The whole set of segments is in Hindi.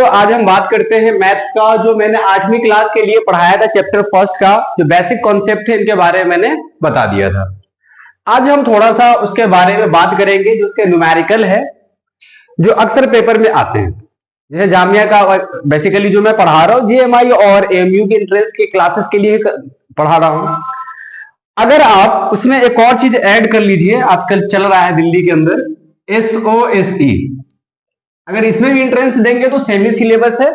तो आज हम बात करते हैं मैथ्स का, जो मैंने 8वीं क्लास के लिए पढ़ाया था, चैप्टर फर्स्ट का जो बेसिक कॉन्सेप्ट थे इनके बारे में मैंने बता दिया था। आज हम थोड़ा सा उसके बारे में बात करेंगे जो उसके न्यूमेरिकल है, जो अक्सर पेपर में आते हैं। जैसे जामिया का बेसिकली जो मैं पढ़ा रहा हूँ जीएमआई और एएमयू के एंट्रेंस की क्लासेस के लिए पढ़ा रहा हूँ। अगर आप उसमें एक और चीज ऐड कर लीजिए, आजकल चल रहा है दिल्ली के अंदर SOSE, अगर इसमें भी एंट्रेंस देंगे तो सेमी सिलेबस है,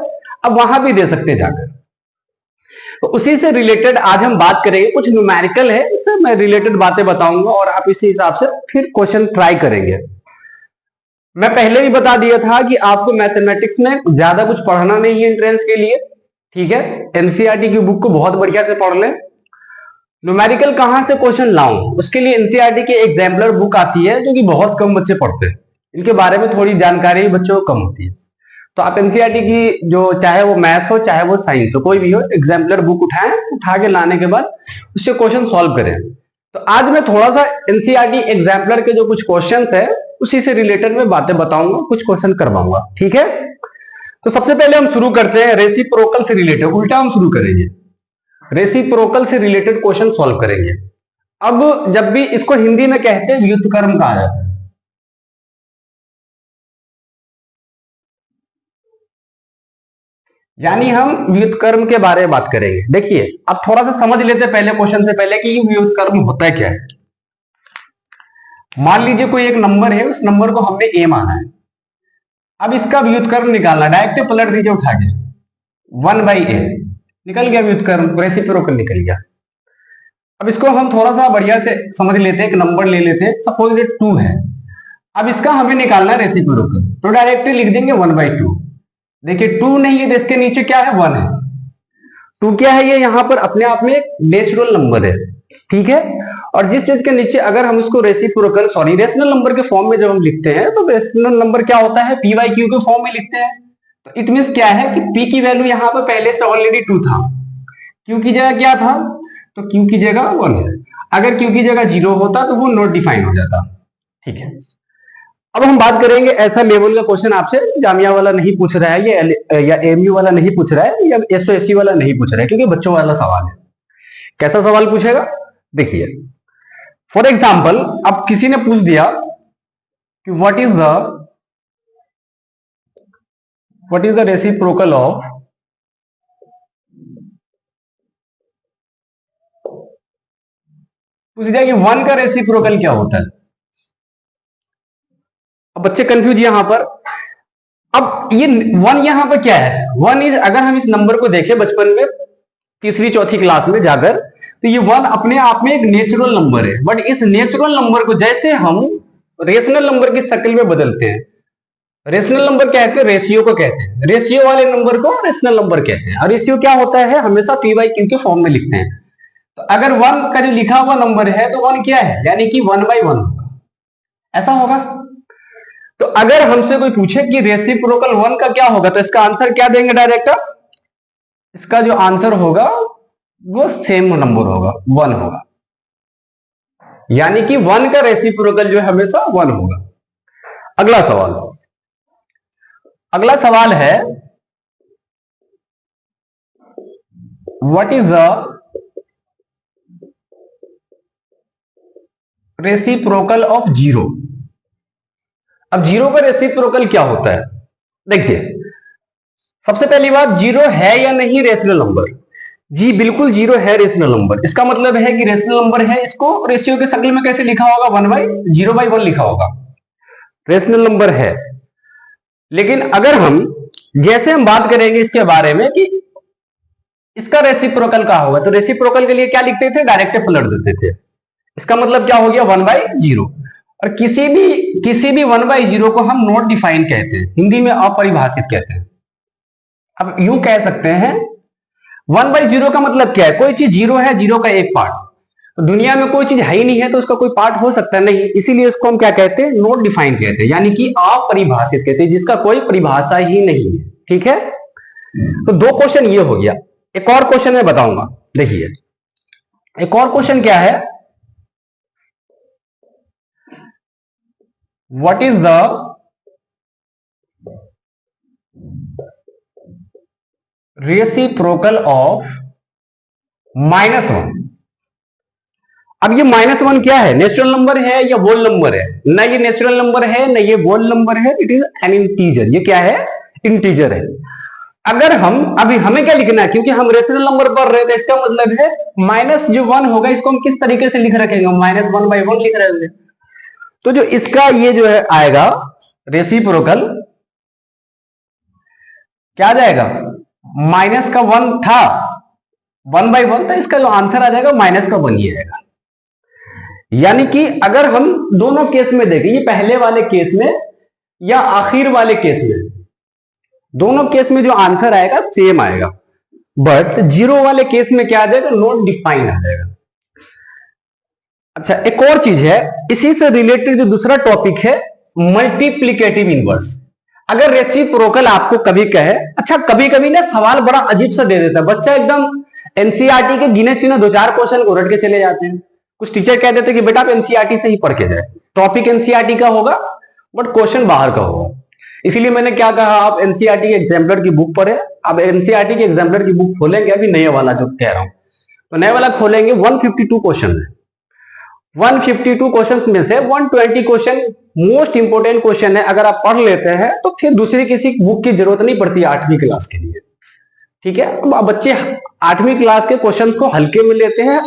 अब वहां भी दे सकते हैं जाकर। तो उसी से रिलेटेड आज हम बात करेंगे, कुछ न्यूमेरिकल है उससे मैं रिलेटेड बातें बताऊंगा और आप इसी हिसाब से फिर क्वेश्चन ट्राई करेंगे। मैं पहले भी बता दिया था कि आपको मैथमेटिक्स में ज्यादा कुछ पढ़ना नहीं है एंट्रेंस के लिए, ठीक है। एनसीईआरटी की बुक को बहुत बढ़िया से पढ़ लें। न्यूमेरिकल कहां से क्वेश्चन लाऊं, उसके लिए एनसीईआरटी की एग्जाम्पलर बुक आती है जो कि बहुत कम बच्चे पढ़ते हैं, इनके बारे में थोड़ी जानकारी बच्चों को कम होती है। तो आप एनसीईआरटी की जो चाहे वो मैथ्स हो चाहे वो साइंस हो, कोई भी हो, एग्जाम्पलर बुक उठाएं, उठा के लाने के बाद उससे क्वेश्चन सॉल्व करें। तो आज मैं थोड़ा सा एनसीईआरटी एग्जाम्पलर के जो कुछ क्वेश्चंस है उसी से रिलेटेड में बातें बताऊंगा, कुछ क्वेश्चन करवाऊंगा, ठीक है। तो सबसे पहले हम शुरू करते हैं रेसिप्रोकल से रिलेटेड, उल्टा हम शुरू करेंगे, रेसिप्रोकल से रिलेटेड क्वेश्चन सॉल्व करेंगे। अब जब भी इसको हिंदी में कहते हैं व्युत्क्रम कहा जाता है, यानी हम व्युत्क्रम के बारे में बात करेंगे। देखिए अब थोड़ा सा समझ लेते हैं पहले क्वेश्चन से पहले कि व्युत्क्रम होता है क्या है। मान लीजिए कोई एक नंबर है, उस नंबर को हमने ए माना है, अब इसका व्युत्क्रम निकालना, डायरेक्ट पलट दीजिए उठा के 1/a, निकल गया व्युत्क्रम, रेसिप्रोकल निकल गया। अब इसको हम थोड़ा सा बढ़िया से समझ लेते हैं, एक नंबर ले लेते हैं, सपोज ये 2 है, अब इसका हमें निकालना है रेसिप्रोकल, तो डायरेक्टली लिख देंगे 1/2। देखिए 2 नहीं है तो इसके नीचे क्या है, 1 है। 2 क्या है, ये यहां पर अपने आप में एक नेचुरल नंबर है, ठीक है। और जिस चीज के नीचे अगर हम उसको रेशनल नंबर के फॉर्म में जब हम लिखते हैं तो रेशनल नंबर क्या होता है, p/q के फॉर्म में लिखते हैं। तो इट मींस क्या है कि p की वैल्यू यहां पर पहले से ऑलरेडी 2 था, q की जगह क्या था, तो q की जगह 1 है। अगर q की जगह 0 होता तो वो नॉट डिफाइन हो जाता, ठीक है। अब हम बात करेंगे ऐसा लेवल का क्वेश्चन आपसे जामिया वाला नहीं पूछ रहा है, या एमयू वाला नहीं पूछ रहा है, या एसओएससी वाला नहीं पूछ रहा है, क्योंकि बच्चों वाला सवाल है। कैसा सवाल पूछेगा, देखिए फॉर एग्जाम्पल अब किसी ने पूछ दिया कि what is the reciprocal of, पूछ दिया कि 1 का रेसिप्रोकल क्या होता है। अब बच्चे कंफ्यूज यहां पर, अब ये 1 यहां पर क्या है, 1 इज, अगर हम इस नंबर को देखें बचपन में तीसरी चौथी क्लास में जाकर, तो ये 1 अपने आप में एक नेचुरल नंबर है, बट इस नेचुरल नंबर को जैसे हम रेशनल नंबर की शक्ल में बदलते हैं, रेशनल नंबर कहते हैं, रेशियो को कहते हैं, रेशियो वाले नंबर को रेशनल नंबर कहते हैं। और रेशियो क्या होता है, हमेशा p/q के फॉर्म में लिखते हैं। तो अगर 1 का जो लिखा हुआ नंबर है तो 1 क्या है, यानी कि 1/1 होगा, ऐसा होगा। तो अगर हमसे कोई पूछे कि रेसिप्रोकल 1 का क्या होगा, तो इसका आंसर क्या देंगे डायरेक्ट, इसका जो आंसर होगा वो सेम नंबर होगा, 1 होगा, यानी कि 1 का रेसिप्रोकल जो है हमेशा 1 होगा। अगला सवाल, अगला सवाल है what is the reciprocal of 0। अब 0 का रेसिप्रोकल क्या होता है, देखिए सबसे पहली बात, 0 है या नहीं रेशनल नंबर, जी बिल्कुल 0 है रेशनल नंबर। इसका मतलब है कि रेशनल नंबर है, इसको रेशियो के शक्ल में कैसे लिखा होगा, 1/0/1 लिखा होगा, रेशनल नंबर है। लेकिन अगर हम जैसे हम बात करेंगे इसके बारे में कि इसका रेसिप्रोकल क्या होगा, तो रेसिप्रोकल के लिए क्या लिखते थे, डायरेक्ट पलट देते थे। इसका मतलब क्या हो गया, 1/0। और किसी भी 1/0 को हम नॉट डिफाइन कहते हैं, हिंदी में अपरिभाषित कहते हैं। अब यूं कह सकते हैं 1/0 का मतलब क्या है, कोई चीज 0 है, 0 का एक पार्ट, तो दुनिया में कोई चीज है ही नहीं है तो उसका कोई पार्ट हो सकता नहीं, इसीलिए उसको हम क्या कहते हैं, नॉट डिफाइन कहते हैं, यानी कि अपरिभाषित कहते हैं, जिसका कोई परिभाषा ही नहीं है, ठीक है। तो 2 क्वेश्चन ये हो गया। एक और क्वेश्चन मैं बताऊंगा, देखिए एक और क्वेश्चन क्या है, what is the reciprocal of -1। अब ये -1 क्या है, नेचुरल नंबर है या होल नंबर है? ना ये नेचुरल नंबर है ना ये होल नंबर है, इट इज एन इंटीजर। ये क्या है, इंटीजर है। अगर हम अभी हमें क्या लिखना है, क्योंकि हम रेशनल नंबर पढ़ रहे थे, इसका मतलब है -1 होगा, इसको हम किस तरीके से लिख रखेंगे, -1/1 लिख रहे होंगे। तो जो इसका ये जो है आएगा रेसिप्रोकल, क्या आ जाएगा, माइनस का 1 था, 1/1 था, इसका जो आंसर आ जाएगा -1 ही आएगा। यानी कि अगर हम दोनों केस में देखें, ये पहले वाले केस में या आखिर वाले केस में, दोनों केस में जो आंसर आएगा सेम आएगा, बट 0 वाले केस में क्या आ जाएगा, नॉट डिफाइंड आ जाएगा। अच्छा, एक और चीज है, इसी से रिलेटेड जो दूसरा टॉपिक है, मल्टीप्लीकेटिव इनवर्स। अगर रेसिप्रोकल आपको कभी कहे, अच्छा कभी कभी ना सवाल बड़ा अजीब सा दे देता है, बच्चा एकदम एनसीईआरटी के गिने चुने 2-4 क्वेश्चन को रट के चले जाते हैं। कुछ टीचर कह देते हैं कि बेटा आप एनसीईआरटी से ही पढ़ के जाए, टॉपिक एनसीईआरटी का होगा बट क्वेश्चन बाहर का होगा। इसीलिए मैंने क्या कहा, आप एनसीईआरटी के एग्जाम्पलर की बुक पढ़े। अब एनसीईआरटी के एग्जाम्पलर की बुक खोलेंगे, अभी नए वाला जो कह रहा हूं, तो नए वाला खोलेंगे, 152 क्वेश्चन है। 152 क्वेश्चन में से 120 क्वेश्चन मोस्ट इंपोर्टेंट क्वेश्चन है। अगर आप पढ़ लेते हैं तो फिर दूसरी किसी बुक की जरूरत नहीं पड़ती 8वीं क्लास के लिए। ठीक है, अब बच्चे 8वीं क्लास के क्वेश्चन को हल्के में लेते हैं,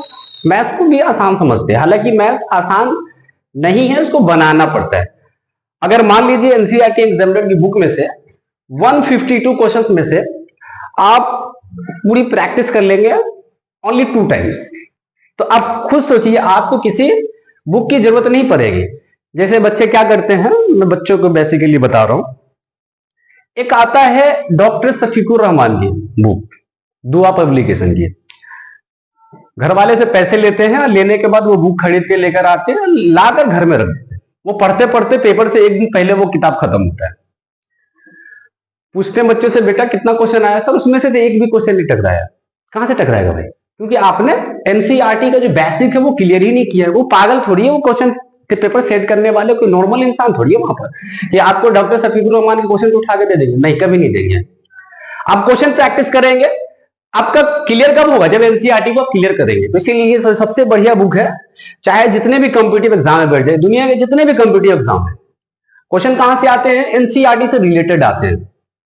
मैथ्स को भी आसान समझते हैं। हालांकि मैथ्स आसान नहीं है, उसको बनाना पड़ता है। अगर मान लीजिए एनसीईआरटी एग्जामिनर की बुक में से 152 क्वेश्चंस में से आप पूरी प्रैक्टिस कर लेंगे ओनली 2 टाइम्स, तो आप खुद सोचिए आपको किसी बुक की जरूरत नहीं पड़ेगी। जैसे बच्चे क्या करते हैं, मैं बच्चों को बेसिकली बता रहा हूं, एक आता है डॉक्टर शफीकुर रहमान की बुक, दुआ पब्लिकेशन की। घर वाले से पैसे लेते हैं, लेने के बाद वो बुक खरीद के लेकर आते हैं, लाकर घर में रख देते हैं। वो पढ़ते पढ़ते पेपर से एक दिन पहले वो किताब खत्म होता है। पूछते हैं बच्चों से, बेटा कितना क्वेश्चन आया? सर उसमें से तो एक भी क्वेश्चन नहीं टकराया। कहां से टकराएगा भाई? क्योंकि आपने एनसीईआरटी का जो बेसिक है वो क्लियर ही नहीं किया है। वो पागल थोड़ी है, वो क्वेश्चन के पेपर सेट करने वाले कोई नॉर्मल इंसान थोड़ी है वहां पर कि आपको डॉक्टर शफीकुर रहमान के क्वेश्चन को उठा के दे देंगे। नहीं, कभी नहीं देंगे। आप क्वेश्चन प्रैक्टिस करेंगे, आपका क्लियर कब होगा? जब एनसीईआरटी को क्लियर करेंगे। तो इसीलिए सबसे बढ़िया बुक है, चाहे जितने भी कॉम्पिटिटिव एग्जाम में बैठ जाए, दुनिया के जितने भी कॉम्पिटिटिव एग्जाम है, क्वेश्चन कहां से आते हैं? एनसीईआरटी से रिलेटेड आते हैं।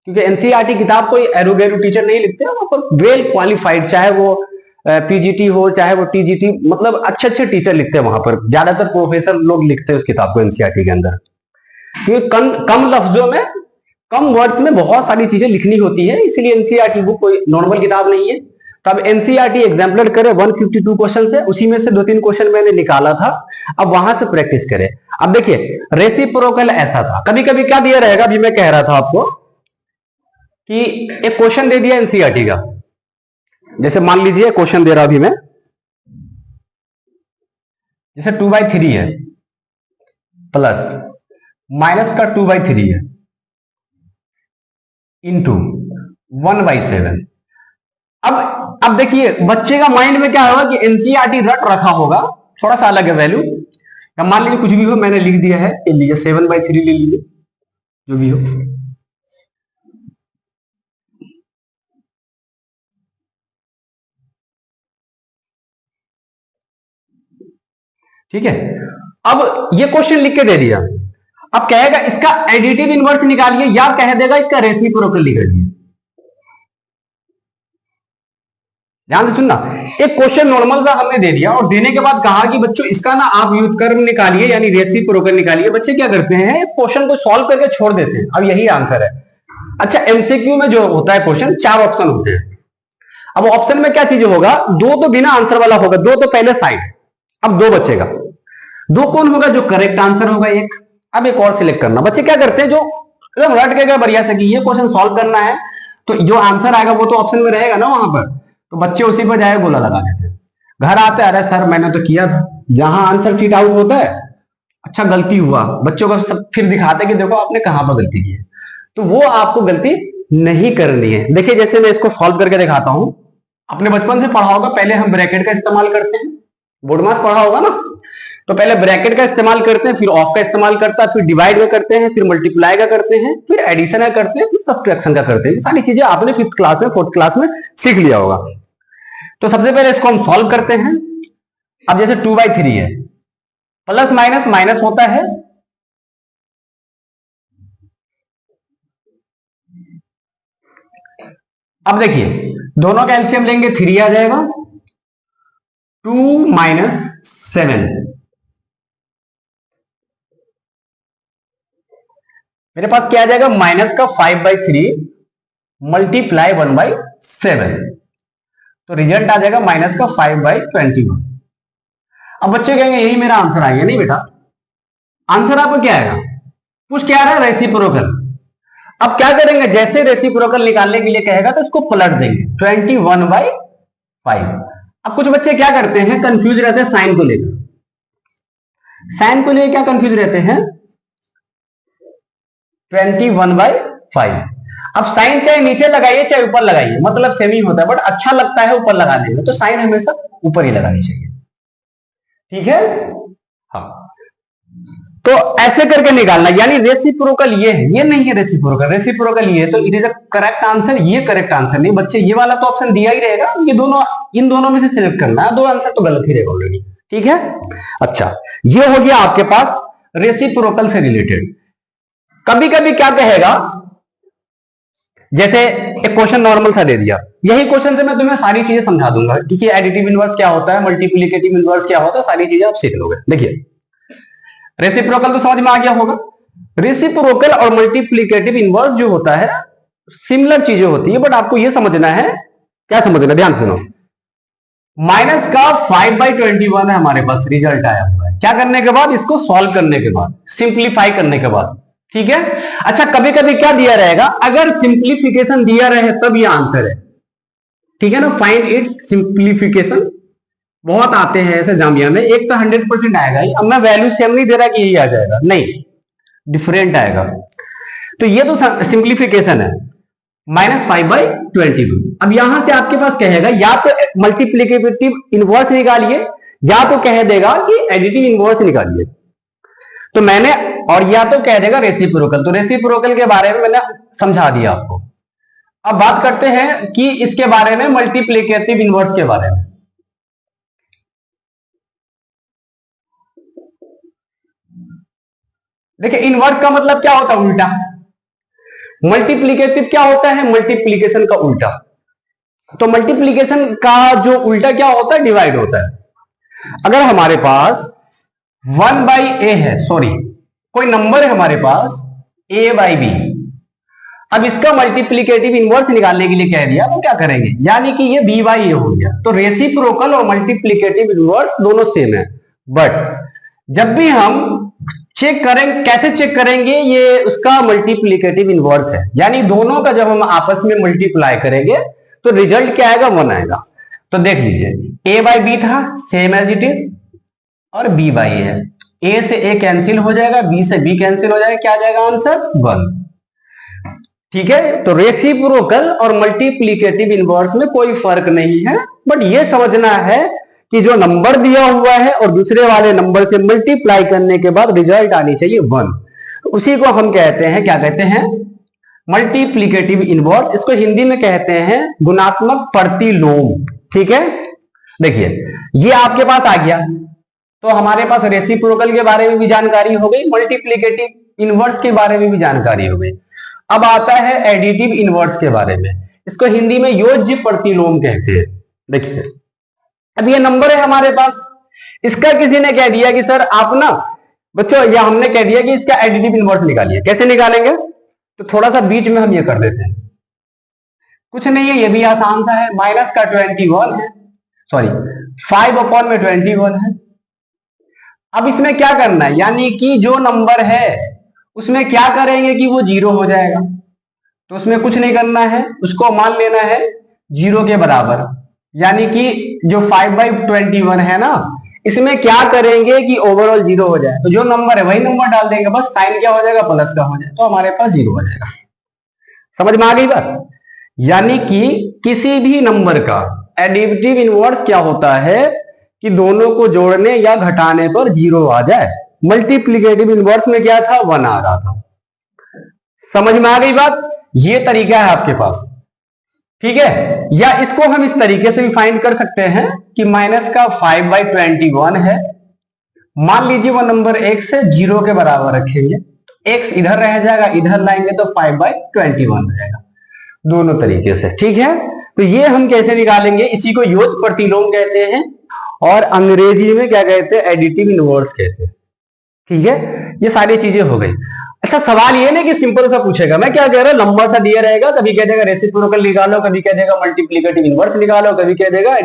क्योंकि एनसीईआरटी किताब कोई एरो गैरो टीचर नहीं लिखते, वहां पर वेल क्वालिफाइड, चाहे वो पीजीटी हो चाहे वो टीजीटी, मतलब अच्छे अच्छे टीचर लिखते हैं वहां पर। ज्यादातर प्रोफेसर लोग लिखते हैं उस किताब को एनसीईआरटी के अंदर, क्योंकि कम लफ्जों में, कम वर्ड्स में बहुत सारी चीजें लिखनी होती है। इसलिए एनसीईआरटी बुक कोई नॉर्मल किताब नहीं है। तो अब एनसीईआरटी एग्जाम्पलर करे, 152 क्वेश्चन है, उसी में से 2-3 क्वेश्चन मैंने निकाला था, अब वहां से प्रैक्टिस करें। अब देखिए रेसिप्रोकल ऐसा था, कभी कभी क्या दिया रहेगा, अभी मैं कह रहा था आपको कि एक क्वेश्चन दे दिया एनसीईआरटी का, जैसे मान लीजिए क्वेश्चन दे रहा अभी मैं, जैसे 2/3 है प्लस माइनस का 2/3 है इंटू 1/7। अब देखिए बच्चे का माइंड में क्या होगा कि एनसीईआरटी रट रखा होगा, थोड़ा सा अलग है वैल्यू। मान लीजिए कुछ भी हो, मैंने लिख दिया है, ये लीजिए 7/3 ले लीजिए, जो भी हो। ठीक है, अब ये क्वेश्चन लिख के दे दिया। अब कहेगा इसका एडिटिव इनवर्स निकालिए, या कह देगा इसका रेसिप्रोकल निकालिए। ध्यान से सुनना, एक क्वेश्चन नॉर्मल सा हमने दे दिया और देने के बाद कहा कि बच्चों इसका ना आप व्युत्क्रम निकालिए, यानी रेसिप्रोकल निकालिए। बच्चे क्या करते हैं, इस क्वेश्चन को सॉल्व करके छोड़ देते हैं, अब यही आंसर है। अच्छा, एमसीक्यू में जो होता है क्वेश्चन, 4 ऑप्शन होते हैं। अब ऑप्शन में क्या चीज होगा, 2 तो बिना आंसर वाला होगा, 2 तो पहले साइड, अब 2 बचेगा। 2 कौन होगा? जो करेक्ट आंसर होगा एक। अब एक और सिलेक्ट करना। बच्चे क्या करते हैं, जो एकदम रट के गए बढ़िया से कि ये क्वेश्चन सॉल्व करना है, तो जो आंसर आएगा वो तो ऑप्शन में रहेगा ना वहां पर, तो बच्चे उसी पर जाए गोला लगा देते हैं। घर आते, अरे सर मैंने तो किया था, जहां आंसर शीट आउट होता है, अच्छा गलती हुआ, बच्चों को सब फिर दिखाते कि देखो आपने कहां पर गलती की है। तो वो आपको गलती नहीं करनी है। देखिए जैसे मैं इसको सॉल्व करके दिखाता हूं, अपने बचपन से पढ़ा होगा, पहले हम ब्रैकेट का इस्तेमाल करते हैं, बोर्ड मास पढ़ा होगा ना। तो पहले ब्रैकेट का इस्तेमाल करते हैं, फिर ऑफ का इस्तेमाल करता है, फिर डिवाइड में करते हैं, फिर मल्टीप्लाई का करते हैं, फिर एडिशन का करते हैं, फिर सब्ट्रैक्शन का करते हैं। सारी चीजें आपने 5th क्लास में 4th क्लास में सीख लिया होगा। तो सबसे पहले इसको हम सॉल्व करते हैं। अब जैसे 2/3 है, प्लस माइनस माइनस होता है, अब देखिए दोनों का एलसीएम लेंगे 3 आ जाएगा, 2 - 7, मेरे पास क्या आ जाएगा, माइनस का 5/3 मल्टीप्लाई 1/7, तो रिजल्ट आ जाएगा माइनस का 5/21। अब बच्चे कहेंगे यही मेरा आंसर आ गया। नहीं बेटा, आंसर आपको क्या आएगा, कुछ क्या आ रहा है, रेसिप्रोकल। अब क्या करेंगे, जैसे रेसिप्रोकल निकालने के लिए कहेगा तो इसको पलट देंगे, 21/5। अब कुछ बच्चे क्या करते हैं, कंफ्यूज रहते हैं साइन को लेकर। साइन को लेकर क्या कंफ्यूज रहते हैं, 21/5। अब साइन चाहे नीचे लगाइए चाहे ऊपर लगाइए, मतलब सेम ही होता है, बट अच्छा लगता है ऊपर लगाने में, तो साइन हमेशा ऊपर ही लगानी चाहिए। ठीक है, हाँ। तो ऐसे करके निकालना, यानी रेसिप्रोकल ये है, ये नहीं है रेसिप्रोकल, रेसिप्रोकल ये है, तो it is a correct answer. ये करेक्ट आंसर नहीं बच्चे, ये वाला तो ऑप्शन दिया ही रहेगा, ये दोनों, इन दोनों में से सिलेक्ट करना है, दो आंसर तो गलत ही रहेगा ऑलरेडी। ठीक है, अच्छा, ये हो गया आपके पास रेसिप्रोकल से रिलेटेड। कभी कभी क्या कहेगा, जैसे एक क्वेश्चन नॉर्मल सा दे दिया, यही क्वेश्चन से मैं तुम्हें सारी चीजें समझा दूंगा, ठीक है, एडिटिव इनवर्स क्या होता है, मल्टीप्लिकेटिव इनवर्स क्या होता है, सारी चीजें आप सीख लोगे। देखिए रेसिप्रोकल तो समझ में आ गया होगा। रेसिप्रोकल और मल्टीप्लिकेटिव इनवर्स जो होता है सिमिलर चीजें होती है, बट आपको यह समझना है, क्या समझना, ध्यान सुनो। माइनस का 5/21 है हमारे पास, रिजल्ट आया हुआ है, क्या करने के बाद, इसको सॉल्व करने के बाद, सिंप्लीफाई करने के बाद। ठीक है, अच्छा कभी कभी क्या दिया रहेगा, अगर सिंप्लीफिकेशन दिया रहे तब ये आंसर है। ठीक है ना, फाइंड इट सिंप्लीफिकेशन, बहुत आते हैं ऐसे जामिया में, एक तो 100% आएगा ही। अब मैं वैल्यू सेम नहीं दे रहा कि यही आ जाएगा, नहीं, डिफरेंट आएगा। तो ये तो सिंप्लीफिकेशन है, -5/22। अब यहां से आपके पास कहेगा या तो मल्टीप्लिकेटिव इनवर्स निकालिए, या तो कह देगा कि एडिटिव इनवर्स निकालिए। तो मैंने, और या तो कह देगा रेसिप्रोकल, तो रेसिप्रोकल के बारे में मैंने समझा दिया आपको। अब बात करते हैं कि इसके बारे में, मल्टीप्लिकेटिव इनवर्स के बारे में। देखिए इनवर्स का मतलब क्या होता है, उल्टा। मल्टीप्लिकेटिव क्या होता है, मल्टीप्लिकेशन का उल्टा। तो मल्टीप्लिकेशन का जो उल्टा क्या होता है, डिवाइड होता है। अगर हमारे पास 1/a है, सॉरी कोई नंबर है हमारे पास a/b, अब इसका मल्टीप्लिकेटिव इनवर्स निकालने के लिए कह दिया, तो क्या करेंगे, यानी कि ये b/a हो गया। तो रेसिप्रोकल और मल्टीप्लिकेटिव इनवर्स दोनों सेम है, बट जब भी हम चेक करेंगे, कैसे चेक करेंगे, ये उसका मल्टीप्लिकेटिव इनवर्स है, यानी दोनों का जब हम आपस में मल्टीप्लाई करेंगे तो रिजल्ट क्या आएगा, 1 आएगा। तो देख लीजिए a/b था, सेम एज इट इज, और b/a है, a से a कैंसिल हो जाएगा, b से b कैंसिल हो जाएगा, क्या आ जाएगा आंसर, 1। ठीक है, तो रेसिप्रोकल और मल्टीप्लिकेटिव इनवर्स में कोई फर्क नहीं है, बट ये समझना है कि जो नंबर दिया हुआ है और दूसरे वाले नंबर से मल्टीप्लाई करने के बाद रिजल्ट आनी चाहिए 1, उसी को हम कहते हैं, क्या कहते हैं, मल्टीप्लिकेटिव इनवर्स। इसको हिंदी में कहते हैं गुणात्मक प्रतिलोम। ठीक है, देखिए ये आपके पास आ गया, तो हमारे पास रेसिप्रोकल के बारे में भी जानकारी हो गई, मल्टीप्लिकेटिव इनवर्स के बारे में भी जानकारी हो गई। अब आता है एडिटिव इनवर्स के बारे में, इसको हिंदी में योज्य प्रतिलोम कहते हैं। देखिए अब ये नंबर है हमारे पास, इसका किसी ने कह दिया कि सर आप ना बच्चों, या हमने कह दिया कि इसका एडिटिव इनवर्स निकालिए, कैसे निकालेंगे, तो थोड़ा सा बीच में हम ये कर देते हैं, कुछ नहीं है, ये भी आसान सा है, माइनस का 21 है, सॉरी 5/21 है। अब इसमें क्या करना है, यानी कि जो नंबर है उसमें क्या करेंगे कि वो 0 हो जाएगा, तो उसमें कुछ नहीं करना है, उसको मान लेना है 0 के बराबर, यानी कि जो 5/21 है ना, इसमें क्या करेंगे कि ओवरऑल 0 हो जाए, तो जो नंबर है वही नंबर डाल देंगे, बस साइन क्या हो जाएगा, प्लस का हो जाए, तो हमारे पास 0 हो जाएगा। समझ में आ गई बात, यानी कि किसी भी नंबर का एडिटिव इनवर्स क्या होता है कि दोनों को जोड़ने या घटाने पर 0 आ जाए। मल्टीप्लीकेटिव इनवर्स में क्या था, 1 आ रहा था। समझ में आ गई बात? ये तरीका है आपके पास, ठीक है। या इसको हम इस तरीके से भी फाइंड कर सकते हैं कि माइनस का 5/21 है। मान लीजिए वो नंबर x से 0 के बराबर रखेंगे, x इधर रह जाएगा, इधर लाएंगे तो 5/21 रहेगा, दोनों तरीके से, ठीक है। तो ये हम कैसे निकालेंगे, इसी को योग प्रतिलोम कहते हैं और अंग्रेजी में क्या कहते हैं, एडिटिव इनवर्स कहते हैं, ठीक है। ये सारी चीजें हो गई। अच्छा, सवाल ये ना कि सिंपल सा पूछेगा, मैं क्या कह रहा हूं, लंबा सा दिया रहेगा, कभी कह देगा रेसिप्रोकल निकालो, कभी कह देगा मल्टीप्लिकेटिव इनवर्स निकालो, कभी कह देगा